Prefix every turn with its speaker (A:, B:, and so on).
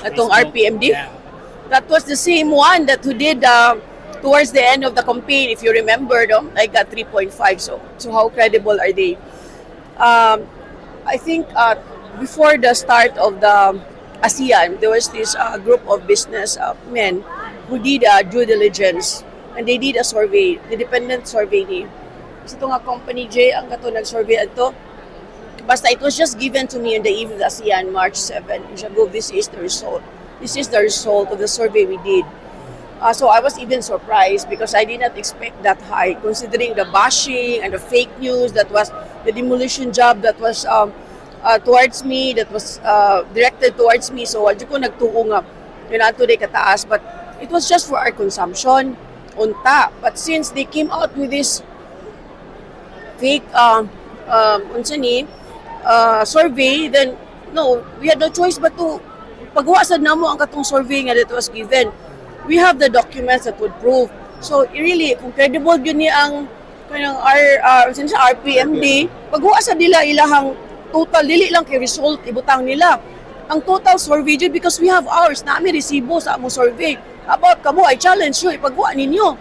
A: atong RPMD. That was the same one that who did towards the end of the campaign, if you remember, no? I got 3.5. So how credible are they? I think before the start of the ASEAN, there was this group of business men who did due diligence, and they did a survey, independent survey ni. Kasi ito nga company J, ang kato nag-survey ito. Basta it was just given to me on the eve of the ASEAN, March 7. This is the result. This is the result of the survey we did. So I was even surprised because I did not expect that high, considering the bashing and the fake news that was the demolition job that was towards me, that was directed towards me. So wala ko nagtuo nga yun ato day kataas, but it was just for our consumption, unta. But since they came out with this fake survey, then no, we had no choice but to pagwasad na mo ang katong survey nga that was given. We have the documents that would prove. So really, kung credible yun ni ang kanang RPMD, pagwasad nila ilahang total, dili lang kay result, ibutang nila. Ang total survey dyan, because we have ours, namin resibo sa among survey. About kamo, I challenge you, ipagwa ninyo.